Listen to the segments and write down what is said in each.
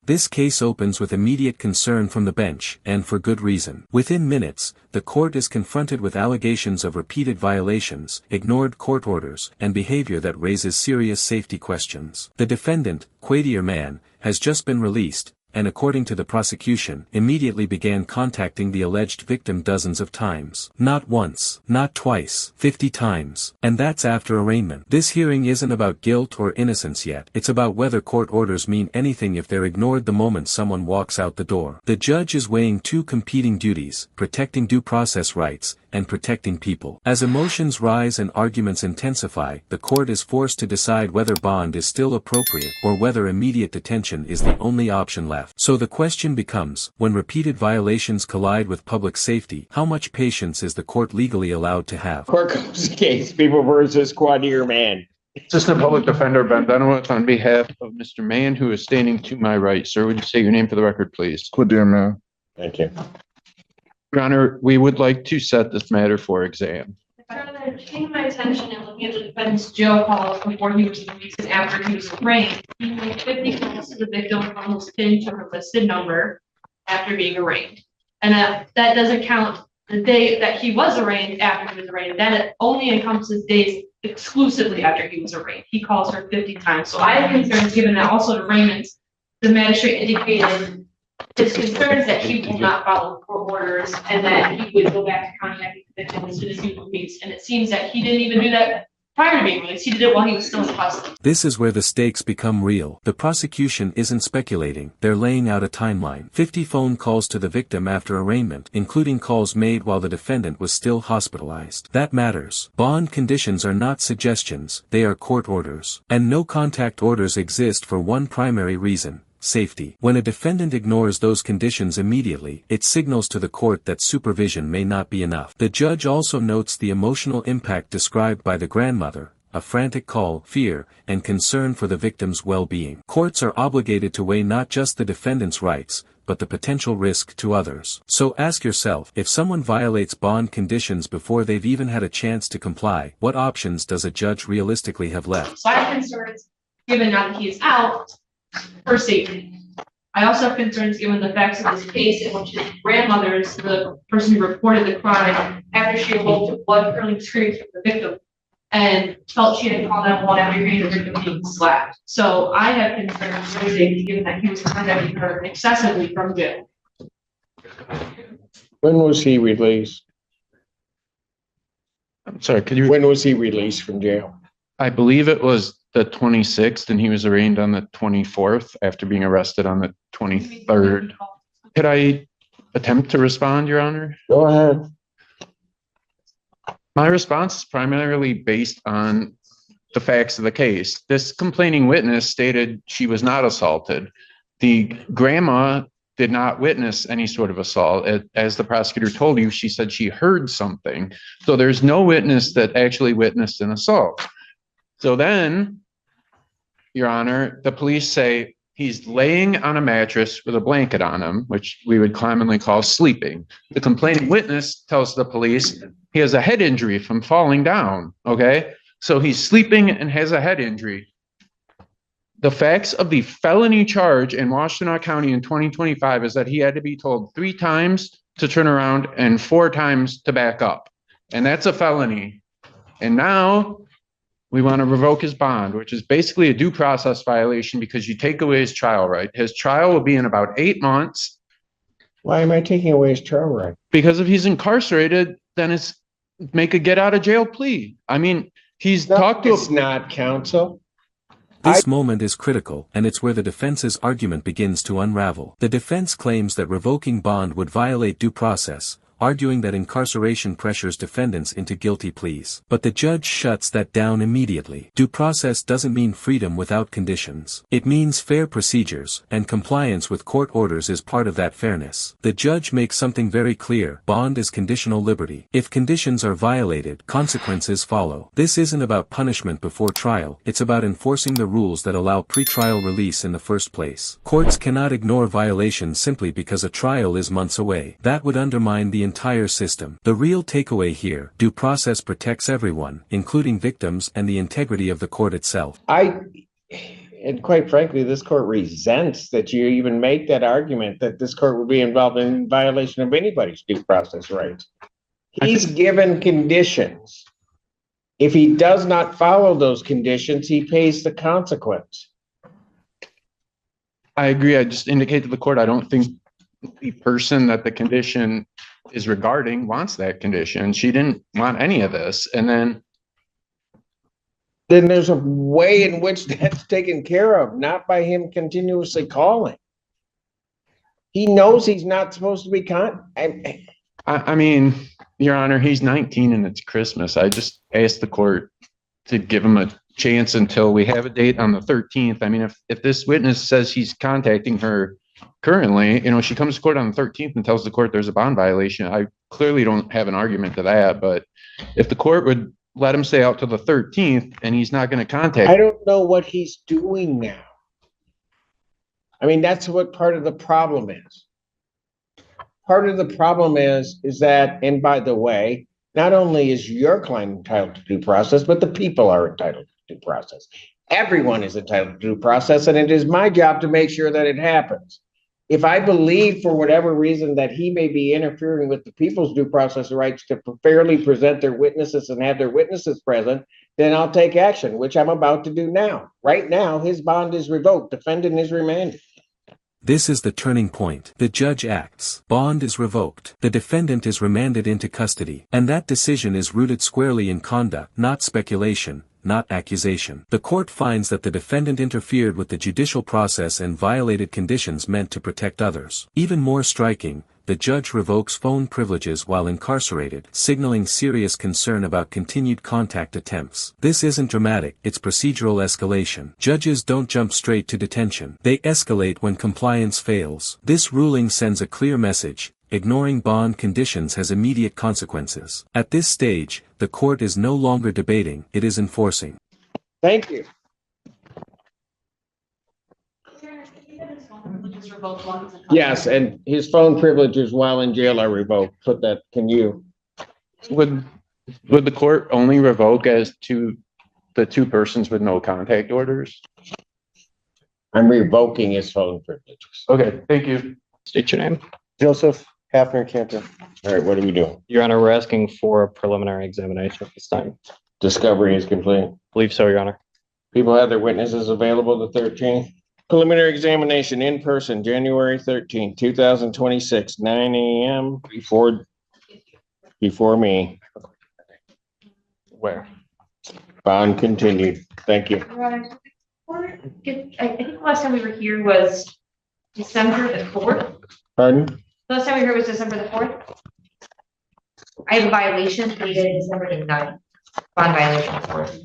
This case opens with immediate concern from the bench, and for good reason. Within minutes, the court is confronted with allegations of repeated violations, ignored court orders, and behavior that raises serious safety questions. The defendant, Quadier Man, has just been released, and according to the prosecution, immediately began contacting the alleged victim dozens of times. Not once, not twice, 50 times. And that's after arraignment. This hearing isn't about guilt or innocence yet. It's about whether court orders mean anything if they're ignored the moment someone walks out the door. The judge is weighing two competing duties: protecting due process rights, and protecting people. As emotions rise and arguments intensify, the court is forced to decide whether bond is still appropriate or whether immediate detention is the only option left. So the question becomes, when repeated violations collide with public safety, how much patience is the court legally allowed to have? Court calls case, People versus Quadier Man. Assistant Public Defender Ben Benowitz on behalf of Mr. Mann, who is standing to my right. Sir, would you say your name for the record, please? Quadier Man. Thank you. Your Honor, we would like to set this matter for exam. Further, paying my attention and looking at the defendant's jail calls before he was released and after he was arraigned, he made 50 calls to the victim from his PIN to her listed number after being arraigned. And that doesn't count the day that he was arraigned after he was arraigned. That only encompasses days exclusively after he was arraigned. He calls her 50 times. So I have concerns, given that also at arraignment, the magistrate indicated his concerns that he will not follow court orders and that he would go back to contacting the victim as soon as he was released. And it seems that he didn't even do that prior to being released. He did it while he was still in custody. This is where the stakes become real. The prosecution isn't speculating, they're laying out a timeline. 50 phone calls to the victim after arraignment, including calls made while the defendant was still hospitalized. That matters. Bond conditions are not suggestions, they are court orders. And no contact orders exist for one primary reason: safety. When a defendant ignores those conditions immediately, it signals to the court that supervision may not be enough. The judge also notes the emotional impact described by the grandmother: a frantic call, fear, and concern for the victim's well-being. Courts are obligated to weigh not just the defendant's rights, but the potential risk to others. So ask yourself, if someone violates bond conditions before they've even had a chance to comply, what options does a judge realistically have left? So I have concerns, given now that he is out, for safety. I also have concerns given the facts of this case in which his grandmother is the person who reported the crime after she awoke to blood-curdling screams from the victim and felt she had called 911 after hearing the victim being slapped. So I have concerns for safety given that he was contacting her excessively from jail. When was he released? I'm sorry, could you? When was he released from jail? I believe it was the 26th, and he was arraigned on the 24th after being arrested on the 23rd. Could I attempt to respond, Your Honor? Go ahead. My response is primarily based on the facts of the case. This complaining witness stated she was not assaulted. The grandma did not witness any sort of assault. As the prosecutor told you, she said she heard something. So there's no witness that actually witnessed an assault. So then, Your Honor, the police say he's laying on a mattress with a blanket on him, which we would commonly call sleeping. The complaining witness tells the police he has a head injury from falling down, okay? So he's sleeping and has a head injury. The facts of the felony charge in Washtenaw County in 2025 is that he had to be told 3 times to turn around and 4 times to back up. And that's a felony. And now we want to revoke his bond, which is basically a due process violation because you take away his trial right. His trial will be in about 8 months. Why am I taking away his trial right? Because if he's incarcerated, then it's make a get out of jail plea. I mean, he's talked to. It's not, counsel. This moment is critical, and it's where the defense's argument begins to unravel. The defense claims that revoking bond would violate due process, arguing that incarceration pressures defendants into guilty pleas. But the judge shuts that down immediately. Due process doesn't mean freedom without conditions. It means fair procedures, and compliance with court orders is part of that fairness. The judge makes something very clear: bond is conditional liberty. If conditions are violated, consequences follow. This isn't about punishment before trial, it's about enforcing the rules that allow pretrial release in the first place. Courts cannot ignore violations simply because a trial is months away. That would undermine the entire system. The real takeaway here: due process protects everyone, including victims and the integrity of the court itself. And quite frankly, this court resents that you even make that argument that this court would be involved in violation of anybody's due process rights. He's given conditions. If he does not follow those conditions, he pays the consequence. I agree. I just indicate to the court, I don't think the person that the condition is regarding wants that condition. She didn't want any of this. And then There's a way in which that's taken care of, not by him continuously calling. He knows he's not supposed to be I mean, Your Honor, he's 19 and it's Christmas. I just asked the court to give him a chance until we have a date on the 13th. I mean, if this witness says he's contacting her currently, she comes to court on the 13th and tells the court there's a bond violation. I clearly don't have an argument to that, but if the court would let him stay out to the 13th and he's not going to contact. I don't know what he's doing now. I mean, that's what part of the problem is. Part of the problem is that, and by the way, not only is your client entitled to due process, but the people are entitled to due process. Everyone is entitled to due process, and it is my job to make sure that it happens. If I believe for whatever reason that he may be interfering with the people's due process rights to fairly present their witnesses and have their witnesses present, then I'll take action, which I'm about to do now. Right now, his bond is revoked. Defendant is remanded. This is the turning point. The judge acts. Bond is revoked. The defendant is remanded into custody. And that decision is rooted squarely in conduct, not speculation, not accusation. The court finds that the defendant interfered with the judicial process and violated conditions meant to protect others. Even more striking, the judge revokes phone privileges while incarcerated, signaling serious concern about continued contact attempts. This isn't dramatic, it's procedural escalation. Judges don't jump straight to detention. They escalate when compliance fails. This ruling sends a clear message: ignoring bond conditions has immediate consequences. At this stage, the court is no longer debating, it is enforcing. Thank you. Yes, and his phone privileges while in jail are revoked. Put that, can you? Would the court only revoke as to the two persons with no contact orders? I'm revoking his phone privileges. Okay, thank you. State your name. Joseph Hafner Cantor. All right, what are we doing? Your Honor, we're asking for a preliminary examination at this time. Discovery is complete. Believe so, Your Honor. People have their witnesses available the 13th. Preliminary examination in person, January 13th, 2026, 9 a.m. before me. Where? Bond continued. Thank you. I think the last time we were here was December the 4th. Pardon? Last time we were here was December the 4th. I have a violation dated December the 9th. Bond violation, of course.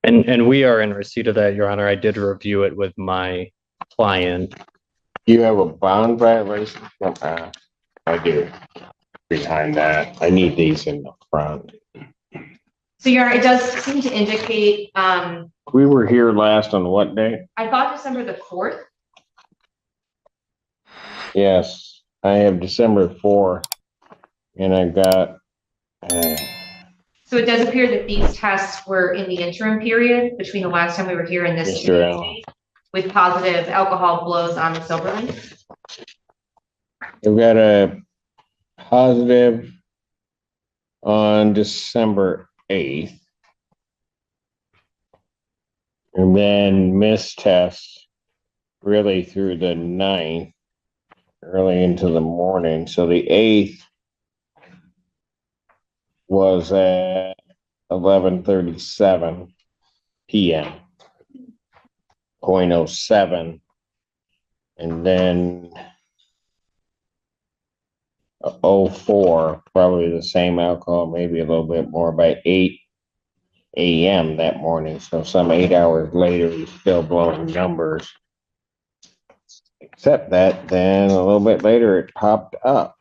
And we are in receipt of that, Your Honor. I did review it with my client. You have a bond violation? I do. Behind that, I need these in the front. So it does seem to indicate, We were here last on what day? I thought December the 4th. Yes, I have December 4th, and I've got, So it does appear that these tests were in the interim period between the last time we were here and this Mr. Allen. with positive alcohol blows on the silver line. I've got a positive on December 8th. And then missed tests really through the 9th, early into the morning. So the 8th was at 11:37 p.m. 0.07. And then 04, probably the same alcohol, maybe a little bit more, by 8 a.m. that morning. So some 8 hours later, he's still blowing numbers. Except that then a little bit later, it popped up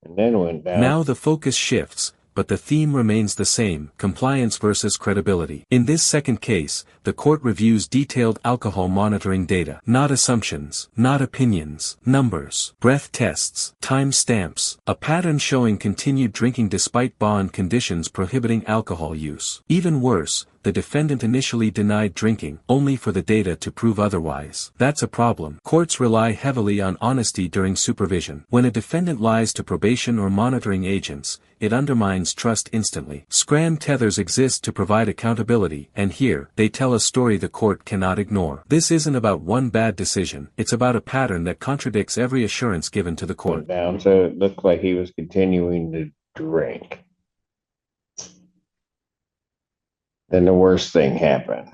and then went down. Now the focus shifts. but the theme remains the same: compliance versus credibility. In this second case, the court reviews detailed alcohol monitoring data, not assumptions, not opinions, numbers, breath tests, time stamps, a pattern showing continued drinking despite bond conditions prohibiting alcohol use. Even worse, the defendant initially denied drinking, only for the data to prove otherwise. That's a problem. Courts rely heavily on honesty during supervision. When a defendant lies to probation or monitoring agents, it undermines trust instantly. Scram tethers exist to provide accountability, and here, they tell a story the court cannot ignore. This isn't about one bad decision, it's about a pattern that contradicts every assurance given to the court. Down, so it looked like he was continuing to drink. Then the worst thing happened.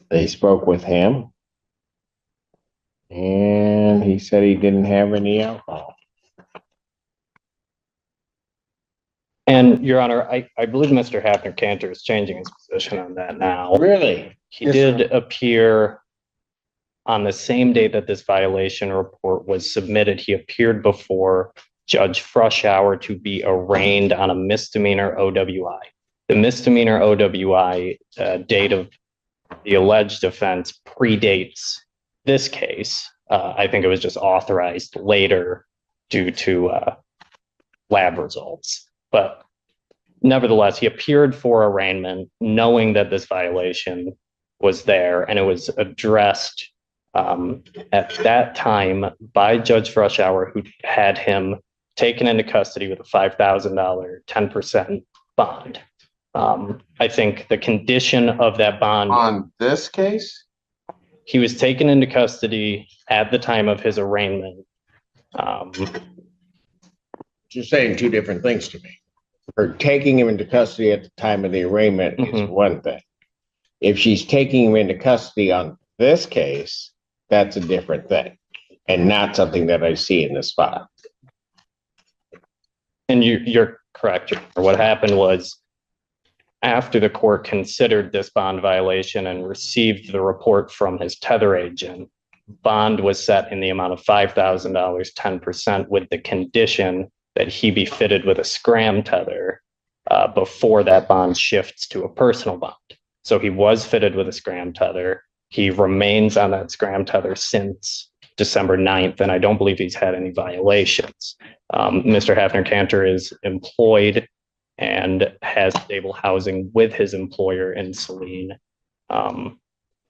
They spoke with him, and he said he didn't have any alcohol. And Your Honor, I believe Mr. Hafner-Cantor is changing his position on that now. Really? He did appear on the same day that this violation report was submitted. He appeared before Judge Frushauer to be arraigned on a misdemeanor OWI. The misdemeanor OWI date of the alleged offense predates this case. I think it was just authorized later due to lab results. But nevertheless, he appeared for arraignment knowing that this violation was there, and it was addressed at that time by Judge Frushauer, who had him taken into custody with a $5,000 10% bond. I think the condition of that bond On this case? he was taken into custody at the time of his arraignment. You're saying two different things to me. Her taking him into custody at the time of the arraignment is one thing. If she's taking him into custody on this case, that's a different thing, and not something that I see in this file. And you're correct. What happened was, after the court considered this bond violation and received the report from his tether agent, bond was set in the amount of $5,000, 10%, with the condition that he be fitted with a scram tether before that bond shifts to a personal bond. So he was fitted with a scram tether. He remains on that scram tether since December 9th, and I don't believe he's had any violations. Mr. Hafner-Cantor is employed and has stable housing with his employer in Saline.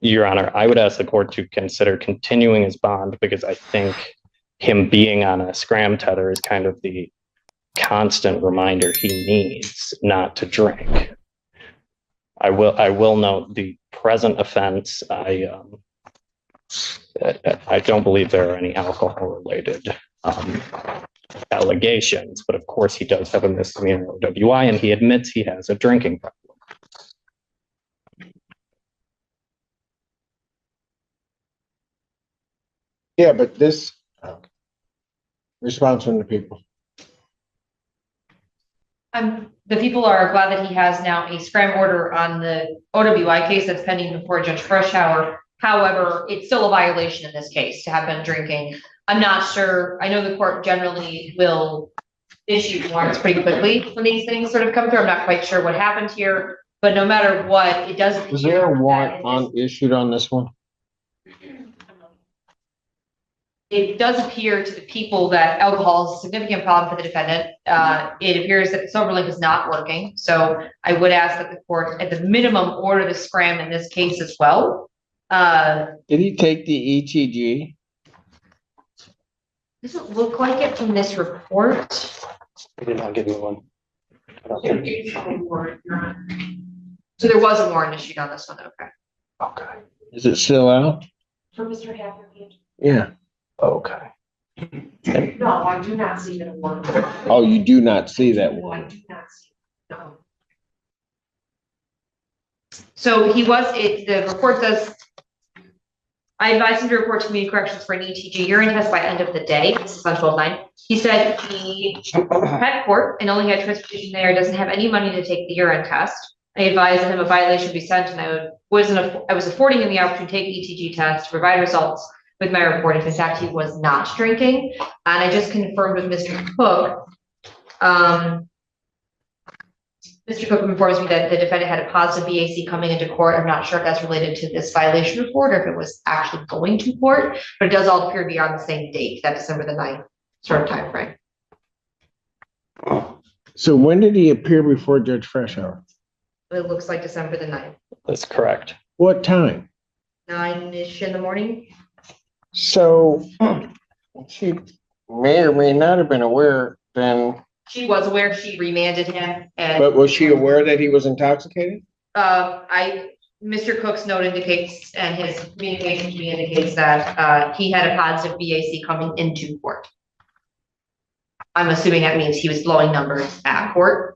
Your Honor, I would ask the court to consider continuing his bond, because I think him being on a scram tether is kind of the constant reminder he needs not to drink. I will note the present offense. I don't believe there are any alcohol related allegations, but of course he does have a misdemeanor OWI, and he admits he has a drinking problem. Yeah, but this response from the people. The people are glad that he has now a scram order on the OWI case that's pending before Judge Frushauer. However, it's still a violation in this case to have been drinking. I'm not sure. I know the court generally will issue warrants pretty quickly when these things sort of come through. I'm not quite sure what happened here, but no matter what, it doesn't. Was there a warrant issued on this one? It does appear to the people that alcohol is a significant problem for the defendant. It appears that SoberLink is not working. So I would ask that the court, at the minimum, order the scram in this case as well. Did he take the ETG? Doesn't look like it from this report. I did not give you one. So there was a warrant issued on this one. Okay. Okay. Is it still out? For Mr. Hafner? Yeah. Okay. No, I do not see that one. Oh, you do not see that No, I one. do not see. No. So he was, the report says, I advised him to report to community corrections for an ETG urine test by end of the day. This is on 12/9. He said he had court and only had transportation there, doesn't have any money to take the urine test. I advised him a violation be sent, and I was affording him the opportunity to take the ETG test to provide results with my report if in fact he was not drinking. And I just confirmed with Mr. Cook Mr. Cook informs me that the defendant had a positive BAC coming into court. I'm not sure if that's related to this violation report or if it was actually going to court, but it does all appear to be on the same date, that December the 9th sort of time frame. So when did he appear before Judge Freshour? It looks like December the 9th, That's correct. What time? 9-ish in the morning. So she may or may not have been aware then, She was aware, she remanded him and. but was she aware that he was intoxicated? Mr. Cook's note indicates, and his communication to me indicates that, he had a positive BAC coming into court. I'm assuming that means he was blowing numbers at court.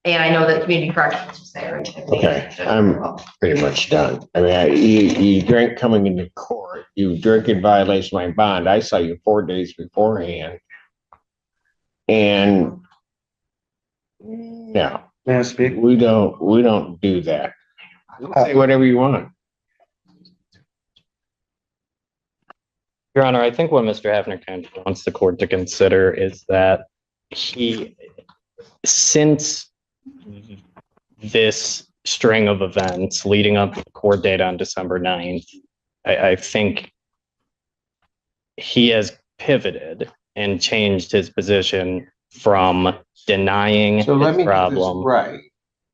And I know that community corrections was there. Okay, I'm pretty much done. I mean, you drank coming into court, you drink in violation of my bond. I saw you 4 days beforehand. And no, May I speak? we don't do that. Say whatever you want. Your Honor, I think what Mr. Hafner-Cantor wants the court to consider is that since this string of events leading up to the court date on December 9th, I think he has pivoted and changed his position from denying So let the me get this problem. right.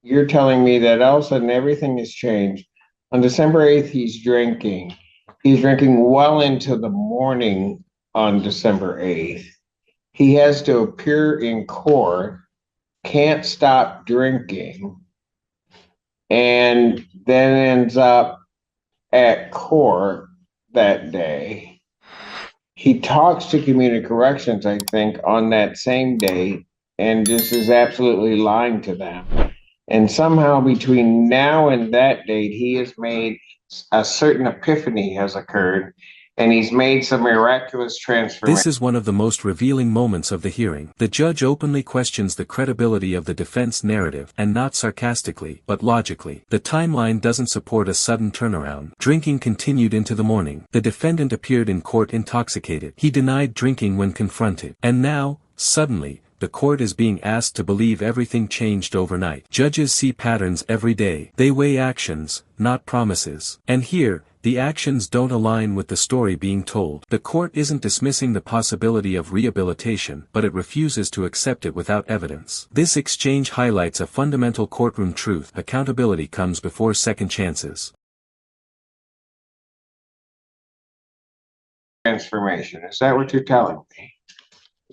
You're telling me that all of a sudden everything has changed. On December 8th, he's drinking. He's drinking well into the morning on December 8th. He has to appear in court, can't stop drinking, and then ends up at court that day. He talks to community corrections, I think, on that same day and just is absolutely lying to them. And somehow between now and that date, he has made a certain epiphany has occurred, and he's made some miraculous transformation. This is one of the most revealing moments of the hearing. The judge openly questions the credibility of the defense narrative, and not sarcastically, but logically. The timeline doesn't support a sudden turnaround. Drinking continued into the morning. The defendant appeared in court intoxicated. He denied drinking when confronted. And now, suddenly, the court is being asked to believe everything changed overnight. Judges see patterns every day. They weigh actions, not promises. And here, the actions don't align with the story being told. The court isn't dismissing the possibility of rehabilitation, but it refuses to accept it without evidence. This exchange highlights a fundamental courtroom truth: accountability comes before second chances. Transformation. Is that what you're telling me?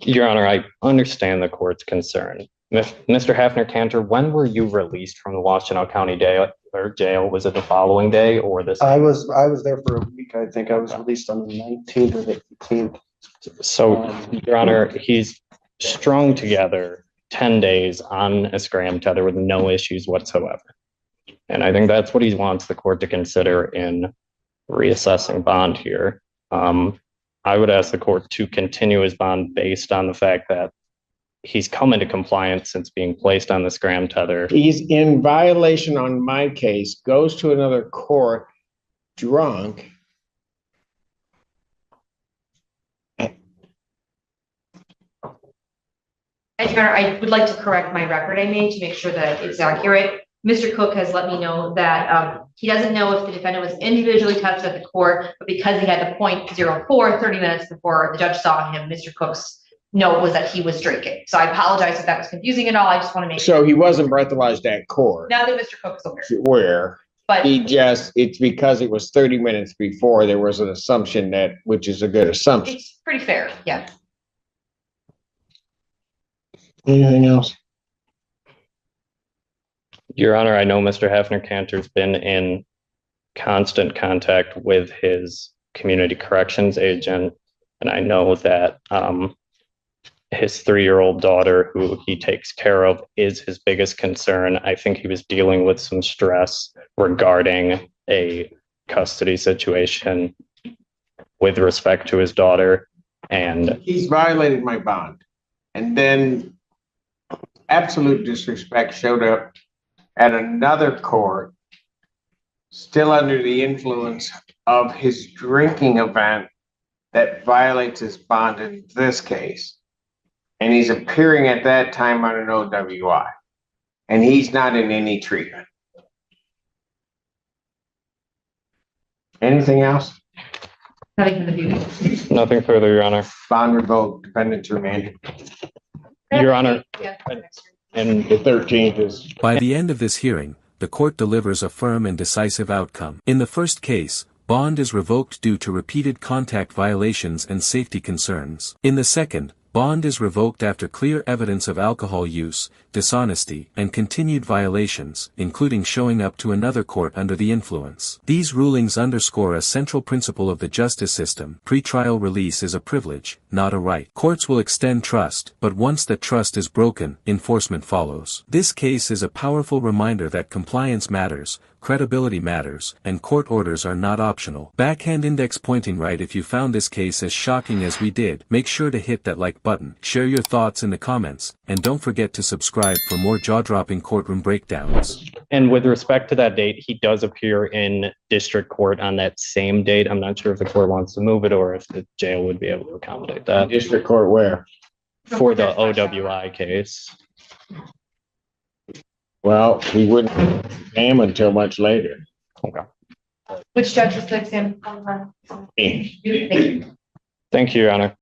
Your Honor, I understand the court's concern. Mr. Hafner-Cantor, when were you released from the Washtenaw County jail? Was it the following day or this? I was there for a week. I think I was released on the 19th or the 18th. So, Your Honor, he's strung together 10 days on a scram tether with no issues whatsoever. And I think that's what he wants the court to consider in reassessing bond here. I would ask the court to continue his bond based on the fact that he's come into compliance since being placed on the scram tether. He's in violation on my case, goes to another court drunk. And Your Honor, I would like to correct my record I made to make sure that it's accurate. Mr. Cook has let me know that he doesn't know if the defendant was individually touched at the court, but because he had the .04 30 minutes before the judge saw him, Mr. Cook's note was that he was drinking. So I apologize if that was confusing at all. I just want to make So he wasn't breathalyzed at court. now that Mr. Cook is aware. Where But it's because it was 30 minutes before, there was an assumption that, which is a good assumption. it's pretty fair, yeah. Anything else? Your Honor, I know Mr. Hafner-Cantor's been in constant contact with his community corrections agent, and I know that his 3-year-old daughter, who he takes care of, is his biggest concern. I think he was dealing with some stress regarding a custody situation with respect to his daughter, and He's violated my bond. And then absolute disrespect showed up at another court, still under the influence of his drinking event that violates his bond in this case. and he's appearing at that time on an OWI, and he's not in any treatment. Anything else? Not even the view. Nothing further, Your Honor. Bond revoked, defendants remanded. Your Honor, Yeah. and The 13th is. By the end of this hearing, the court delivers a firm and decisive outcome. In the first case, bond is revoked due to repeated contact violations and safety concerns. In the second, bond is revoked after clear evidence of alcohol use, dishonesty, and continued violations, including showing up to another court under the influence. These rulings underscore a central principle of the justice system: pretrial release is a privilege, not a right. Courts will extend trust, but once that trust is broken, enforcement follows. This case is a powerful reminder that compliance matters, credibility matters, and court orders are not optional. Backhand index pointing right. If you found this case as shocking as we did, make sure to hit that like button, share your thoughts in the comments, and don't forget to subscribe for more jaw-dropping courtroom breakdowns. And with respect to that date, he does appear in district court on that same date. I'm not sure if the court wants to move it or if the jail would be able to accommodate that District court where? for the OWI case. Well, he wouldn't exam until much later. Which judge is the exam? Me. Thank you. Thank you, Your Honor.